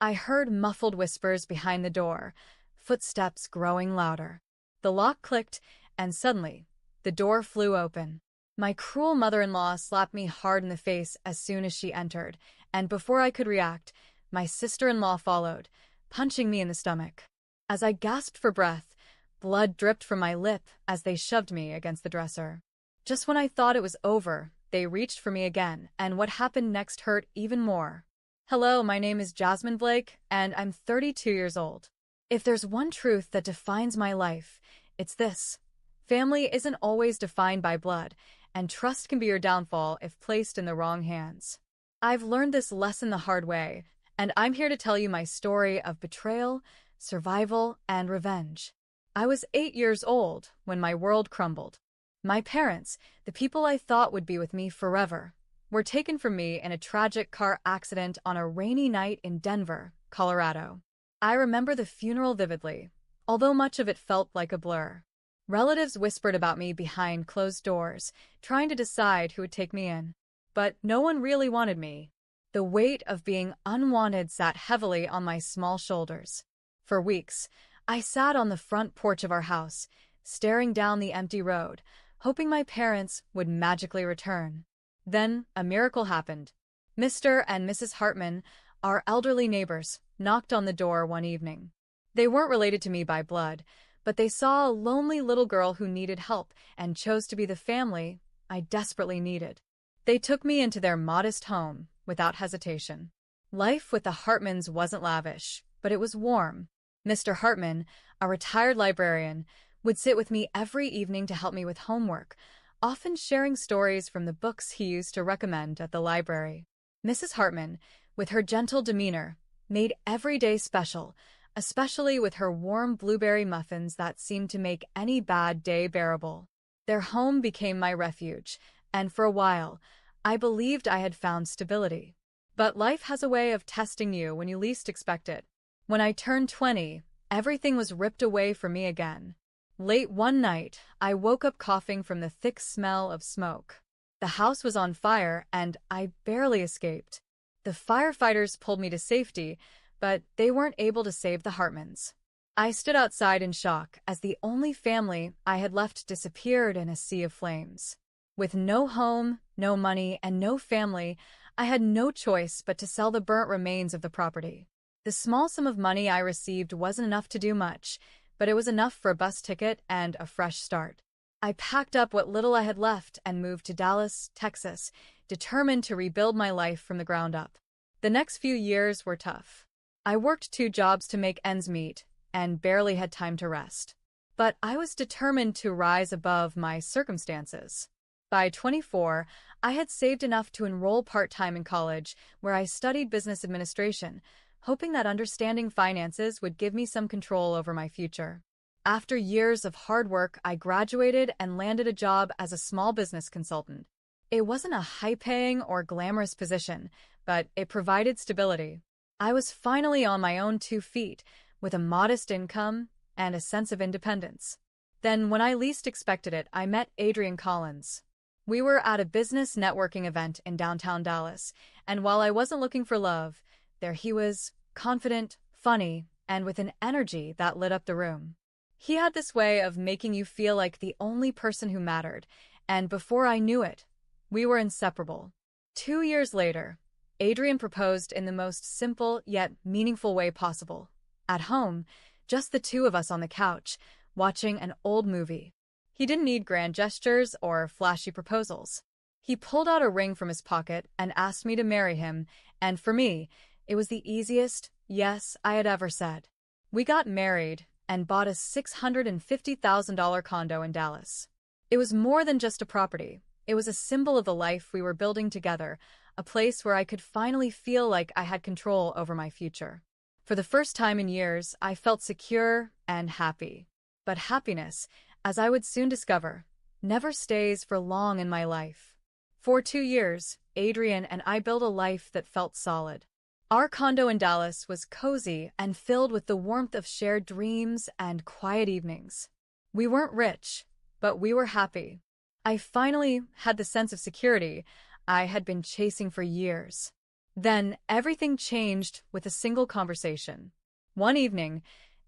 I heard muffled whispers behind the door, footsteps growing louder. The lock clicked, and suddenly, the door flew open. My cruel mother-in-law slapped me hard in the face as soon as she entered, and before I could react, my sister-in-law followed, punching me in the stomach. As I gasped for breath, blood dripped from my lip as they shoved me against the dresser. Just when I thought it was over, they reached for me again, and what happened next hurt even more. Hello, my name is Jasmine Blake, and I'm 32 years old. If there's one truth that defines my life, it's this. Family isn't always defined by blood, and trust can be your downfall if placed in the wrong hands. I've learned this lesson the hard way, and I'm here to tell you my story of betrayal, survival, and revenge. I was 8 years old when my world crumbled. My parents, the people I thought would be with me forever, were taken from me in a tragic car accident on a rainy night in Denver, Colorado. I remember the funeral vividly, although much of it felt like a blur. Relatives whispered about me behind closed doors, trying to decide who would take me in. But no one really wanted me. The weight of being unwanted sat heavily on my small shoulders. For weeks, I sat on the front porch of our house, staring down the empty road, hoping my parents would magically return. Then, a miracle happened. Mr. and Mrs. Hartman, our elderly neighbors, knocked on the door one evening. They weren't related to me by blood, but they saw a lonely little girl who needed help and chose to be the family I desperately needed. They took me into their modest home without hesitation. Life with the Hartmans wasn't lavish, but it was warm. Mr. Hartman, a retired librarian, would sit with me every evening to help me with homework, often sharing stories from the books he used to recommend at the library. Mrs. Hartman, with her gentle demeanor, made every day special, especially with her warm blueberry muffins that seemed to make any bad day bearable. Their home became my refuge, and for a while, I believed I had found stability. But life has a way of testing you when you least expect it. When I turned 20, everything was ripped away from me again. Late one night, I woke up coughing from the thick smell of smoke. The house was on fire, and I barely escaped. The firefighters pulled me to safety, but they weren't able to save the Hartmans. I stood outside in shock as the only family I had left disappeared in a sea of flames. With no home, no money, and no family, I had no choice but to sell the burnt remains of the property. The small sum of money I received wasn't enough to do much, but it was enough for a bus ticket and a fresh start. I packed up what little I had left and moved to Dallas, Texas, determined to rebuild my life from the ground up. The next few years were tough. I worked 2 jobs to make ends meet and barely had time to rest. But I was determined to rise above my circumstances. By 24, I had saved enough to enroll part-time in college, where I studied business administration, hoping that understanding finances would give me some control over my future. After years of hard work, I graduated and landed a job as a small business consultant. It wasn't a high-paying or glamorous position, but it provided stability. I was finally on my own 2 feet, with a modest income and a sense of independence. Then, when I least expected it, I met Adrian Collins. We were at a business networking event in downtown Dallas, and while I wasn't looking for love, there he was, confident, funny, and with an energy that lit up the room. He had this way of making you feel like the only person who mattered, and before I knew it, we were inseparable. 2 years later, Adrian proposed in the most simple yet meaningful way possible. At home, just the 2 of us on the couch, watching an old movie. He didn't need grand gestures or flashy proposals. He pulled out a ring from his pocket and asked me to marry him, and for me, it was the easiest yes I had ever said. We got married and bought a $650,000 condo in Dallas. It was more than just a property. It was a symbol of the life we were building together, a place where I could finally feel like I had control over my future. For the first time in years, I felt secure and happy. But happiness, as I would soon discover, never stays for long in my life. For 2 years, Adrian and I built a life that felt solid. Our condo in Dallas was cozy and filled with the warmth of shared dreams and quiet evenings. We weren't rich, but we were happy. I finally had the sense of security I had been chasing for years. Then everything changed with a single conversation. One evening,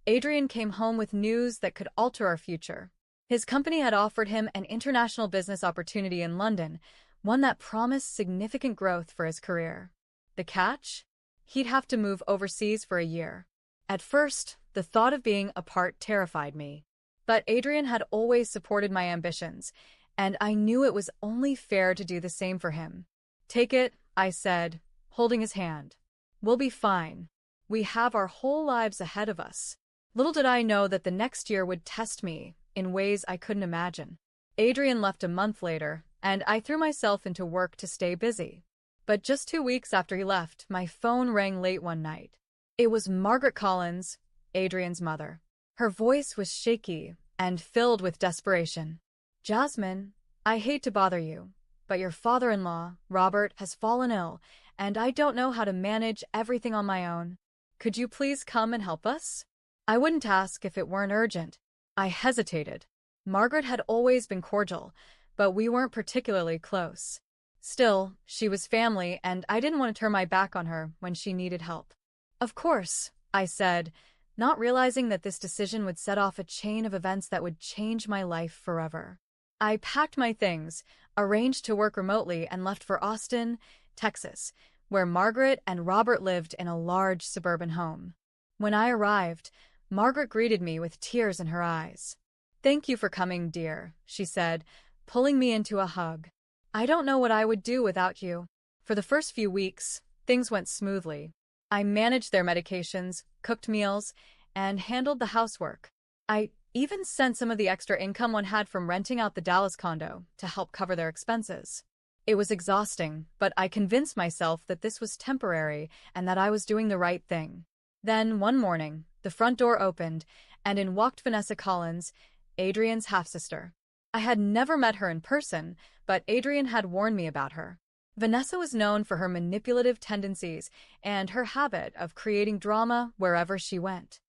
Adrian came home with news that could alter our future. His company had offered him an international business opportunity in London, one that promised significant growth for his career. The catch? He'd have to move overseas for a year. At first, the thought of being apart terrified me. But Adrian had always supported my ambitions, and I knew it was only fair to do the same for him. "Take it," I said, holding his hand. "We'll be fine. We have our whole lives ahead of us." Little did I know that the next year would test me in ways I couldn't imagine. Adrian left a month later, and I threw myself into work to stay busy. But just 2 weeks after he left, my phone rang late one night. It was Margaret Collins, Adrian's mother. Her voice was shaky and filled with desperation. "Jasmine, I hate to bother you, but your father-in-law, Robert, has fallen ill, and I don't know how to manage everything on my own. Could you please come and help us?" I wouldn't ask if it weren't urgent. I hesitated. Margaret had always been cordial, but we weren't particularly close. Still, she was family, and I didn't want to turn my back on her when she needed help. "Of course," I said, not realizing that this decision would set off a chain of events that would change my life forever. I packed my things, arranged to work remotely, and left for Austin, Texas, where Margaret and Robert lived in a large suburban home. When I arrived, Margaret greeted me with tears in her eyes. "Thank you for coming, dear," she said, pulling me into a hug. "I don't know what I would do without you." For the first few weeks, things went smoothly. I managed their medications, cooked meals, and handled the housework. I even sent some of the extra income one had from renting out the Dallas condo to help cover their expenses. It was exhausting, but I convinced myself that this was temporary and that I was doing the right thing. Then, one morning, the front door opened, and in walked Vanessa Collins, Adrian's half-sister. I had never met her in person, but Adrian had warned me about her. Vanessa was known for her manipulative tendencies and her habit of creating drama wherever she went.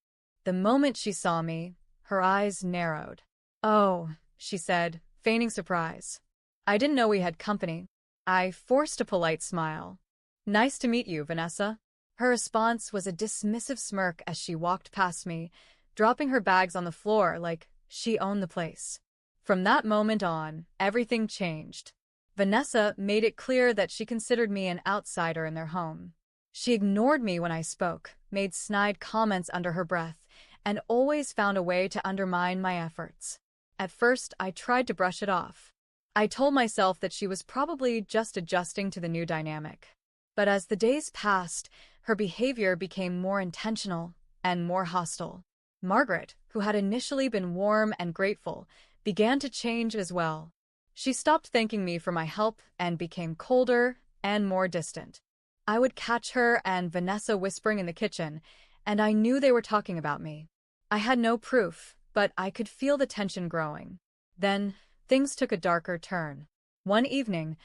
The moment she saw me, her eyes narrowed. "Oh," she said, feigning surprise. "I didn't know we had company." I forced a polite smile. "Nice to meet you, Vanessa." Her response was a dismissive smirk as she walked past me, dropping her bags on the floor like she owned the place. From that moment on, everything changed. Vanessa made it clear that she considered me an outsider in their home. She ignored me when I spoke, made snide comments under her breath, and always found a way to undermine my efforts. At first, I tried to brush it off. I told myself that she was probably just adjusting to the new dynamic. But as the days passed, her behavior became more intentional and more hostile. Margaret, who had initially been warm and grateful, began to change as well. She stopped thanking me for my help and became colder and more distant. I would catch her and Vanessa whispering in the kitchen, and I knew they were talking about me. I had no proof, but I could feel the tension growing. Then, things took a darker turn. One evening,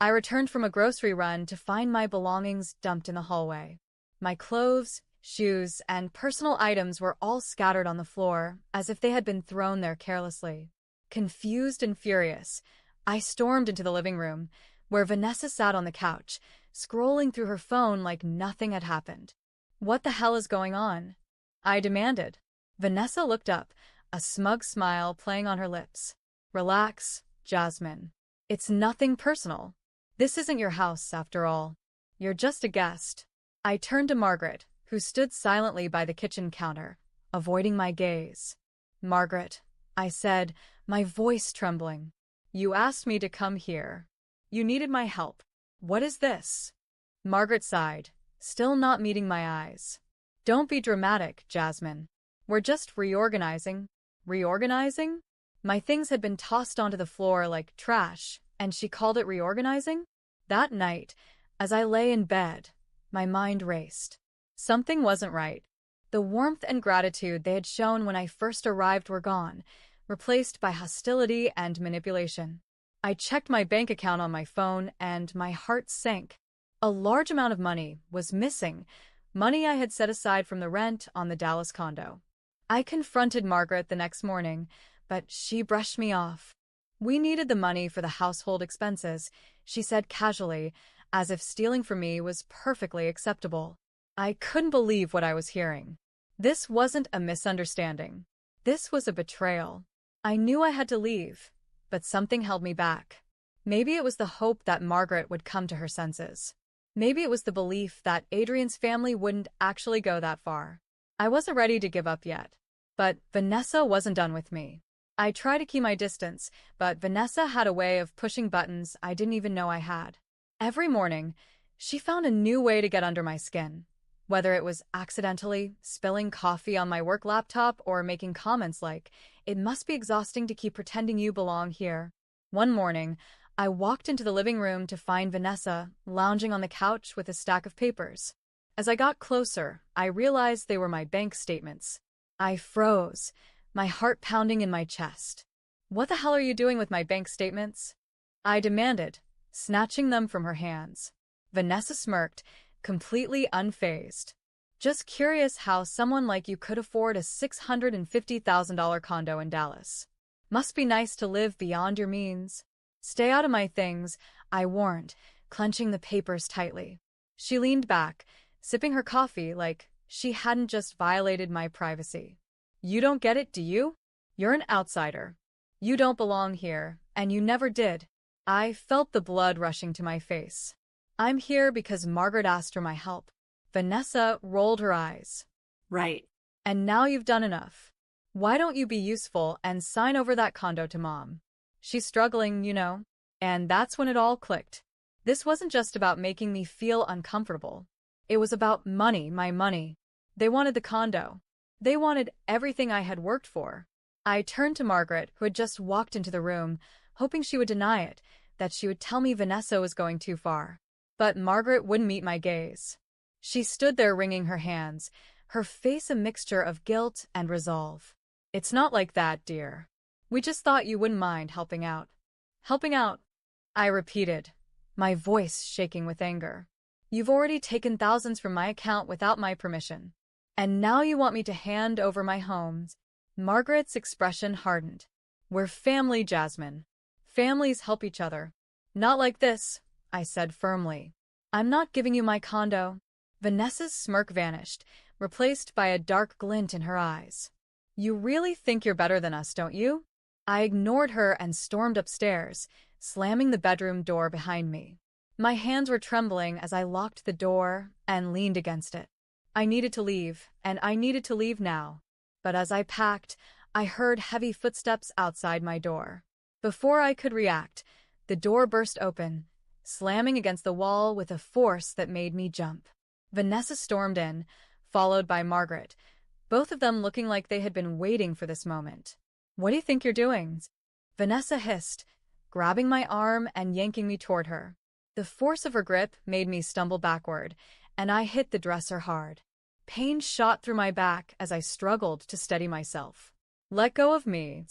I returned from a grocery run to find my belongings dumped in the hallway. My clothes, shoes, and personal items were all scattered on the floor, as if they had been thrown there carelessly. Confused and furious, I stormed into the living room, where Vanessa sat on the couch, scrolling through her phone like nothing had happened. "What the hell is going on?" I demanded. Vanessa looked up, a smug smile playing on her lips. "Relax, Jasmine. It's nothing personal. This isn't your house, after all. You're just a guest." I turned to Margaret, who stood silently by the kitchen counter, avoiding my gaze. "Margaret," I said, my voice trembling. "You asked me to come here. You needed my help. What is this?" Margaret sighed, still not meeting my eyes. "Don't be dramatic, Jasmine. We're just reorganizing." Reorganizing? My things had been tossed onto the floor like trash, and she called it reorganizing? That night, as I lay in bed, my mind raced. Something wasn't right. The warmth and gratitude they had shown when I first arrived were gone, replaced by hostility and manipulation. I checked my bank account on my phone, and my heart sank. A large amount of money was missing, money I had set aside from the rent on the Dallas condo. I confronted Margaret the next morning, but she brushed me off. "We needed the money for the household expenses," she said casually, as if stealing from me was perfectly acceptable. I couldn't believe what I was hearing. This wasn't a misunderstanding. This was a betrayal. I knew I had to leave, but something held me back. Maybe it was the hope that Margaret would come to her senses. Maybe it was the belief that Adrian's family wouldn't actually go that far. I wasn't ready to give up yet. But Vanessa wasn't done with me. I tried to keep my distance, but Vanessa had a way of pushing buttons I didn't even know I had. Every morning, she found a new way to get under my skin. Whether it was accidentally spilling coffee on my work laptop or making comments like, "It must be exhausting to keep pretending you belong here." One morning, I walked into the living room to find Vanessa lounging on the couch with a stack of papers. As I got closer, I realized they were my bank statements. I froze, my heart pounding in my chest. "What the hell are you doing with my bank statements?" I demanded, snatching them from her hands. Vanessa smirked, completely unfazed. "Just curious how someone like you could afford a $650,000 condo in Dallas. Must be nice to live beyond your means." "Stay out of my things," I warned, clenching the papers tightly. She leaned back, sipping her coffee like she hadn't just violated my privacy. "You don't get it, do you? You're an outsider. You don't belong here, and you never did." I felt the blood rushing to my face. "I'm here because Margaret asked for my help." Vanessa rolled her eyes. Right. "And now you've done enough. Why don't you be useful and sign over that condo to Mom? She's struggling, you know." And that's when it all clicked. This wasn't just about making me feel uncomfortable. It was about money, my money. They wanted the condo. They wanted everything I had worked for. I turned to Margaret, who had just walked into the room, hoping she would deny it, that she would tell me Vanessa was going too far. But Margaret wouldn't meet my gaze. She stood there wringing her hands, her face a mixture of guilt and resolve. "It's not like that, dear. We just thought you wouldn't mind helping out." "Helping out?" I repeated, my voice shaking with anger. "You've already taken thousands from my account without my permission. And now you want me to hand over my homes." Margaret's expression hardened. "We're family, Jasmine. Families help each other." "Not like this," I said firmly. "I'm not giving you my condo." Vanessa's smirk vanished, replaced by a dark glint in her eyes. "You really think you're better than us, don't you?" I ignored her and stormed upstairs, slamming the bedroom door behind me. My hands were trembling as I locked the door and leaned against it. I needed to leave, and I needed to leave now. But as I packed, I heard heavy footsteps outside my door. Before I could react, the door burst open, slamming against the wall with a force that made me jump. Vanessa stormed in, followed by Margaret, both of them looking like they had been waiting for this moment. "What do you think you're doing?" Vanessa hissed, grabbing my arm and yanking me toward her. The force of her grip made me stumble backward, and I hit the dresser hard. Pain shot through my back as I struggled to steady myself. "Let go of me,"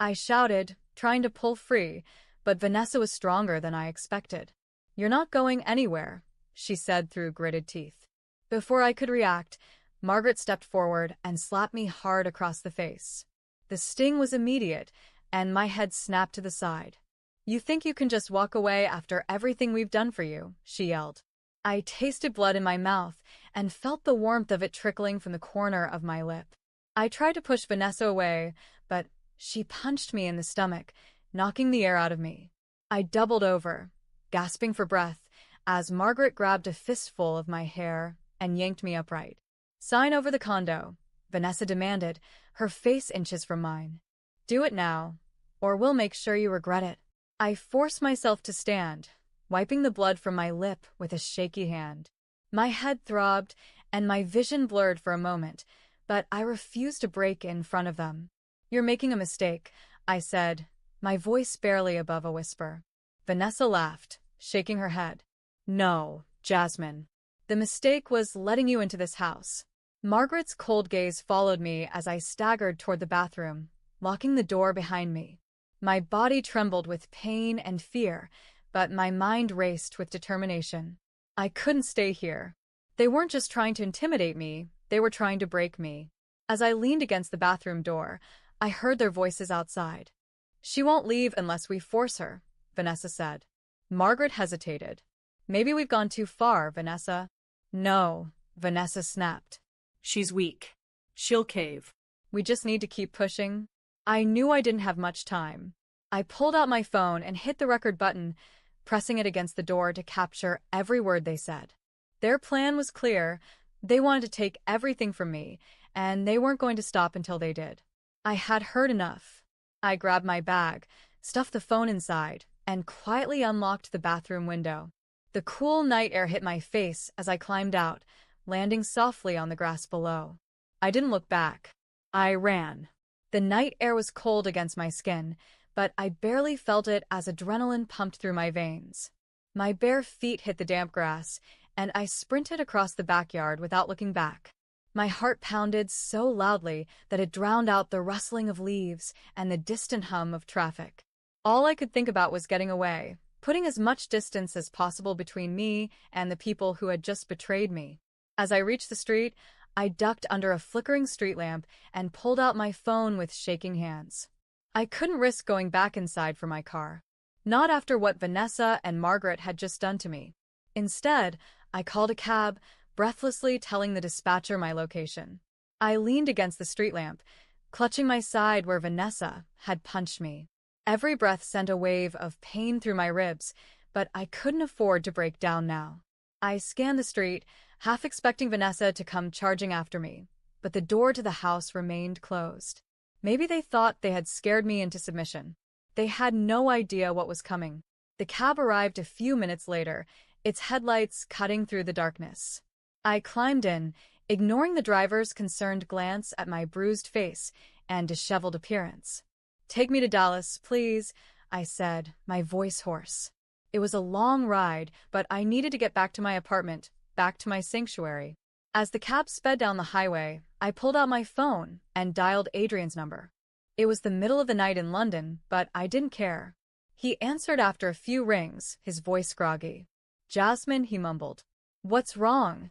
I shouted, trying to pull free, but Vanessa was stronger than I expected. "You're not going anywhere," she said through gritted teeth. Before I could react, Margaret stepped forward and slapped me hard across the face. The sting was immediate, and my head snapped to the side. "You think you can just walk away after everything we've done for you?" she yelled. I tasted blood in my mouth and felt the warmth of it trickling from the corner of my lip. I tried to push Vanessa away, but she punched me in the stomach, knocking the air out of me. I doubled over, gasping for breath, as Margaret grabbed a fistful of my hair and yanked me upright. "Sign over the condo," Vanessa demanded, her face inches from mine. "Do it now, or we'll make sure you regret it." I forced myself to stand, wiping the blood from my lip with a shaky hand. My head throbbed, and my vision blurred for a moment, but I refused to break in front of them. "You're making a mistake," I said, my voice barely above a whisper. Vanessa laughed, shaking her head. "No, Jasmine. The mistake was letting you into this house." Margaret's cold gaze followed me as I staggered toward the bathroom, locking the door behind me. My body trembled with pain and fear, but my mind raced with determination. I couldn't stay here. They weren't just trying to intimidate me, they were trying to break me. As I leaned against the bathroom door, I heard their voices outside. "She won't leave unless we force her," Vanessa said. Margaret hesitated. Maybe we've gone too far, Vanessa. No, Vanessa snapped. She's weak. She'll cave. We just need to keep pushing. I knew I didn't have much time. I pulled out my phone and hit the record button, pressing it against the door to capture every word they said. Their plan was clear. They wanted to take everything from me, and they weren't going to stop until they did. I had heard enough. I grabbed my bag, stuffed the phone inside, and quietly unlocked the bathroom window. The cool night air hit my face as I climbed out, landing softly on the grass below. I didn't look back. I ran. The night air was cold against my skin, but I barely felt it as adrenaline pumped through my veins. My bare feet hit the damp grass, and I sprinted across the backyard without looking back. My heart pounded so loudly that it drowned out the rustling of leaves and the distant hum of traffic. All I could think about was getting away, putting as much distance as possible between me and the people who had just betrayed me. As I reached the street, I ducked under a flickering street lamp and pulled out my phone with shaking hands. I couldn't risk going back inside for my car. Not after what Vanessa and Margaret had just done to me. Instead, I called a cab, breathlessly telling the dispatcher my location. I leaned against the street lamp, clutching my side where Vanessa had punched me. Every breath sent a wave of pain through my ribs, but I couldn't afford to break down now. I scanned the street, half expecting Vanessa to come charging after me, but the door to the house remained closed. Maybe they thought they had scared me into submission. They had no idea what was coming. The cab arrived a few minutes later, its headlights cutting through the darkness. I climbed in, ignoring the driver's concerned glance at my bruised face and disheveled appearance. "Take me to Dallas, please," I said, my voice hoarse. It was a long ride, but I needed to get back to my apartment, back to my sanctuary. As the cab sped down the highway, I pulled out my phone and dialed Adrian's number. It was the middle of the night in London, but I didn't care. He answered after a few rings, his voice groggy. "Jasmine," he mumbled. "What's wrong?"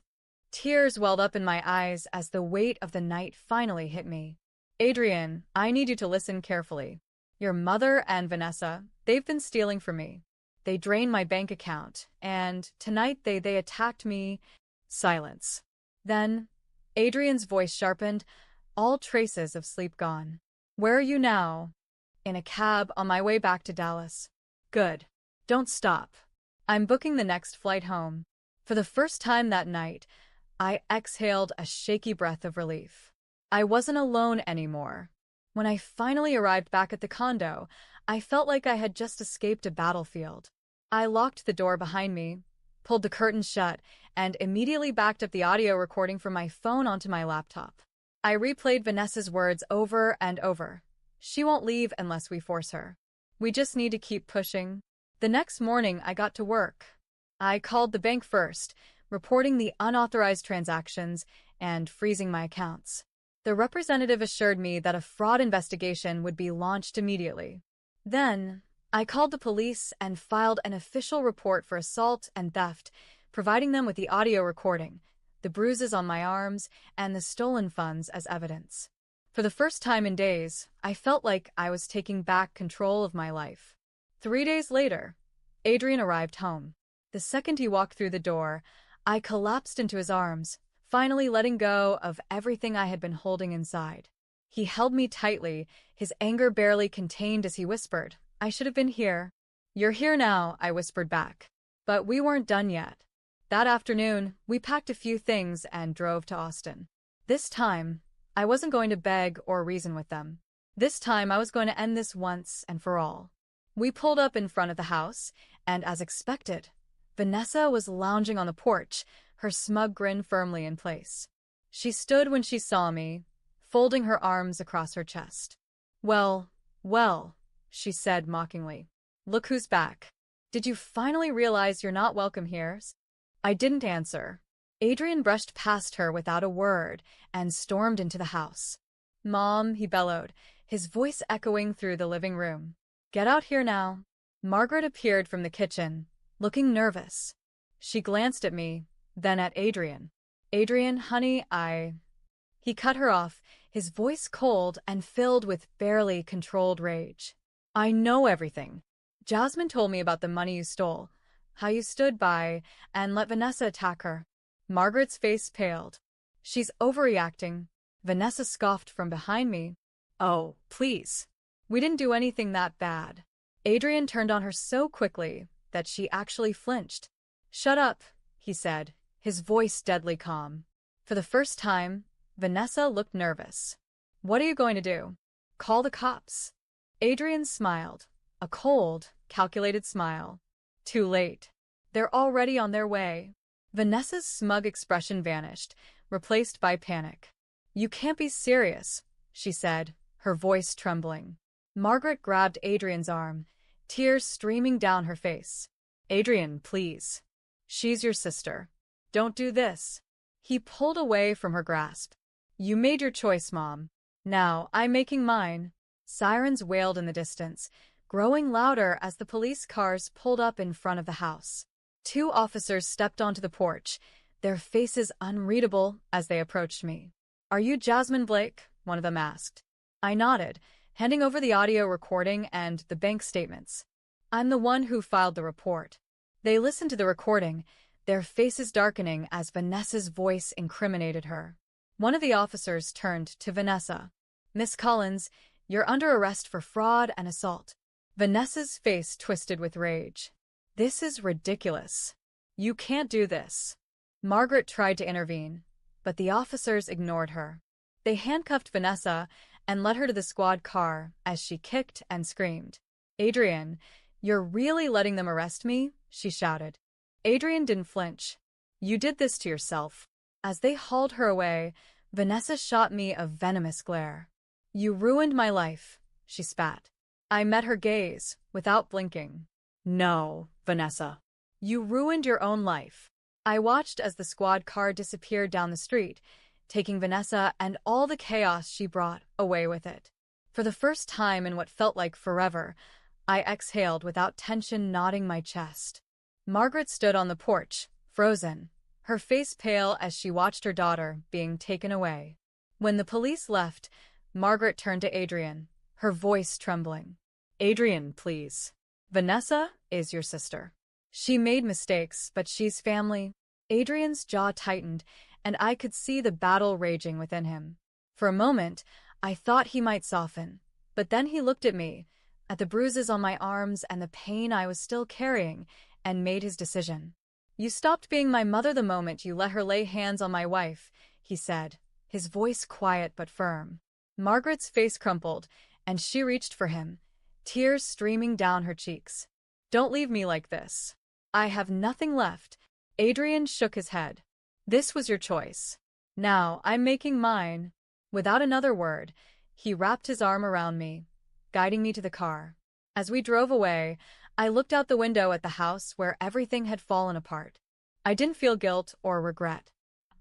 Tears welled up in my eyes as the weight of the night finally hit me. "Adrian, I need you to listen carefully. Your mother and Vanessa, they've been stealing from me. They drained my bank account, and tonight they attacked me." Silence. Then, Adrian's voice sharpened, all traces of sleep gone. "Where are you now?" "In a cab on my way back to Dallas." "Good. Don't stop. I'm booking the next flight home." For the first time that night, I exhaled a shaky breath of relief. I wasn't alone anymore. When I finally arrived back at the condo, I felt like I had just escaped a battlefield. I locked the door behind me, pulled the curtains shut, and immediately backed up the audio recording from my phone onto my laptop. I replayed Vanessa's words over and over. "She won't leave unless we force her. We just need to keep pushing." The next morning, I got to work. I called the bank first, reporting the unauthorized transactions and freezing my accounts. The representative assured me that a fraud investigation would be launched immediately. Then, I called the police and filed an official report for assault and theft, providing them with the audio recording, the bruises on my arms, and the stolen funds as evidence. For the first time in days, I felt like I was taking back control of my life. 3 days later, Adrian arrived home. The second he walked through the door, I collapsed into his arms, finally letting go of everything I had been holding inside. He held me tightly, his anger barely contained as he whispered, "I should have been here." "You're here now," I whispered back. But we weren't done yet. That afternoon, we packed a few things and drove to Austin. This time, I wasn't going to beg or reason with them. This time, I was going to end this once and for all. We pulled up in front of the house, and as expected, Vanessa was lounging on the porch, her smug grin firmly in place. She stood when she saw me, folding her arms across her chest. Well, she said mockingly. "Look who's back. Did you finally realize you're not welcome here?" I didn't answer. Adrian brushed past her without a word and stormed into the house. "Mom," he bellowed, his voice echoing through the living room. "Get out here now." Margaret appeared from the kitchen, looking nervous. She glanced at me, then at Adrian. "Adrian, honey, He cut her off, his voice cold and filled with barely controlled rage. "I know everything. Jasmine told me about the money you stole. how you stood by and let Vanessa attack her. Margaret's face paled. She's overreacting. Vanessa scoffed from behind me. Oh, please. We didn't do anything that bad. Adrian turned on her so quickly that she actually flinched. Shut up, he said, his voice deadly calm. For the first time, Vanessa looked nervous. What are you going to do? Call the cops. Adrian smiled, a cold, calculated smile. Too late. They're already on their way. Vanessa's smug expression vanished, replaced by panic. You can't be serious, she said, her voice trembling. Margaret grabbed Adrian's arm, tears streaming down her face. Adrian, please. She's your sister. Don't do this. He pulled away from her grasp. You made your choice, Mom. Now I'm making mine. Sirens wailed in the distance, growing louder as the police cars pulled up in front of the house. 2 officers stepped onto the porch, their faces unreadable as they approached me. Are you Jasmine Blake? One of them asked. I nodded, handing over the audio recording and the bank statements. I'm the one who filed the report. They listened to the recording, their faces darkening as Vanessa's voice incriminated her. One of the officers turned to Vanessa. Miss Collins, you're under arrest for fraud and assault. Vanessa's face twisted with rage. This is ridiculous. You can't do this. Margaret tried to intervene, but the officers ignored her. They handcuffed Vanessa and led her to the squad car as she kicked and screamed. Adrian, you're really letting them arrest me? She shouted. Adrian didn't flinch. You did this to yourself. As they hauled her away, Vanessa shot me a venomous glare. You ruined my life, she spat. I met her gaze, without blinking. No, Vanessa. You ruined your own life. I watched as the squad car disappeared down the street, taking Vanessa and all the chaos she brought away with it. For the first time in what felt like forever, I exhaled without tension knotting my chest. Margaret stood on the porch, frozen, her face pale as she watched her daughter being taken away. When the police left, Margaret turned to Adrian, her voice trembling. Adrian, please. Vanessa is your sister. She made mistakes, but she's family. Adrian's jaw tightened, and I could see the battle raging within him. For a moment, I thought he might soften, but then he looked at me, at the bruises on my arms and the pain I was still carrying, and made his decision. You stopped being my mother the moment you let her lay hands on my wife, he said, his voice quiet but firm. Margaret's face crumpled, and she reached for him, tears streaming down her cheeks. Don't leave me like this. I have nothing left. Adrian shook his head. This was your choice. Now I'm making mine. Without another word, he wrapped his arm around me, guiding me to the car. As we drove away, I looked out the window at the house where everything had fallen apart. I didn't feel guilt or regret.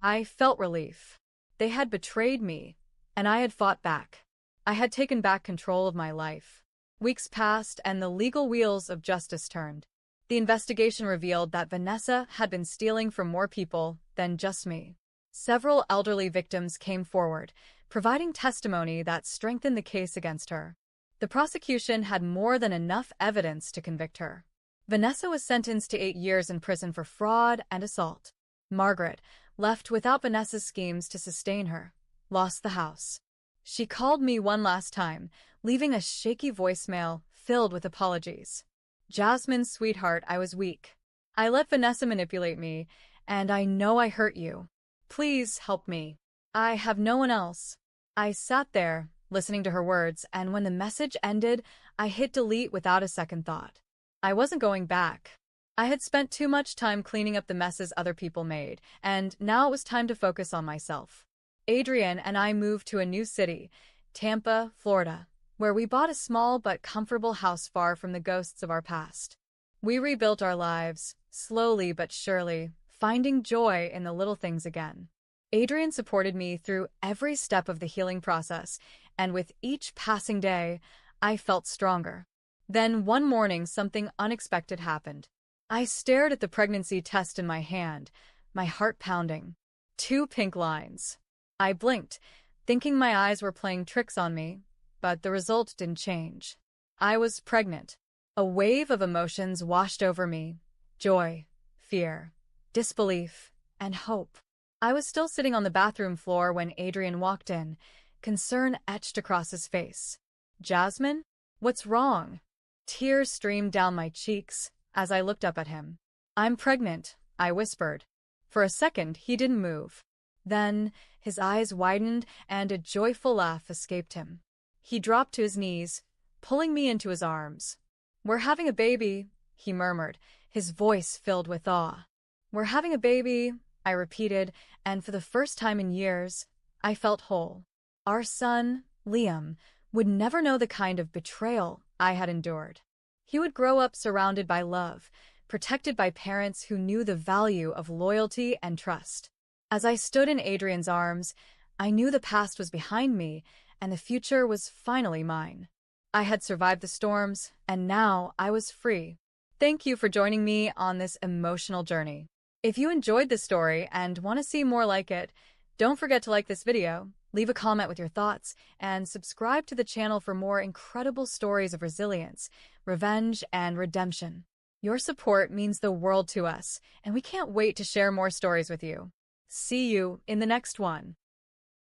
I felt relief. They had betrayed me, and I had fought back. I had taken back control of my life. Weeks passed, and the legal wheels of justice turned. The investigation revealed that Vanessa had been stealing from more people than just me. Several elderly victims came forward, providing testimony that strengthened the case against her. The prosecution had more than enough evidence to convict her. Vanessa was sentenced to 8 years in prison for fraud and assault. Margaret, left without Vanessa's schemes to sustain her, lost the house. She called me one last time, leaving a shaky voicemail filled with apologies. Jasmine, sweetheart, I was weak. I let Vanessa manipulate me, and I know I hurt you. Please help me. I have no one else. I sat there, listening to her words, and when the message ended, I hit delete without a second thought. I wasn't going back. I had spent too much time cleaning up the messes other people made, and now it was time to focus on myself. Adrian and I moved to a new city, Tampa, Florida, where we bought a small but comfortable house far from the ghosts of our past. We rebuilt our lives, slowly but surely, finding joy in the little things again. Adrian supported me through every step of the healing process, and with each passing day, I felt stronger. Then one morning, something unexpected happened. I stared at the pregnancy test in my hand, my heart pounding. 2 pink lines. I blinked, thinking my eyes were playing tricks on me, but the result didn't change. I was pregnant. A wave of emotions washed over me. Joy, fear, disbelief, and hope. I was still sitting on the bathroom floor when Adrian walked in, concern etched across his face. Jasmine? What's wrong? Tears streamed down my cheeks as I looked up at him. I'm pregnant, I whispered. For a second, he didn't move. Then, his eyes widened and a joyful laugh escaped him. He dropped to his knees, pulling me into his arms. We're having a baby, he murmured, his voice filled with awe. We're having a baby, I repeated, and for the first time in years, I felt whole. Our son, Liam, would never know the kind of betrayal I had endured. He would grow up surrounded by love, protected by parents who knew the value of loyalty and trust. As I stood in Adrian's arms, I knew the past was behind me and the future was finally mine. I had survived the storms, and now I was free. Thank you for joining me on this emotional journey. If you enjoyed this story and want to see more like it, don't forget to like this video, leave a comment with your thoughts, and subscribe to the channel for more incredible stories of resilience, revenge, and redemption. Your support means the world to us, and we can't wait to share more stories with you. See you in the next one.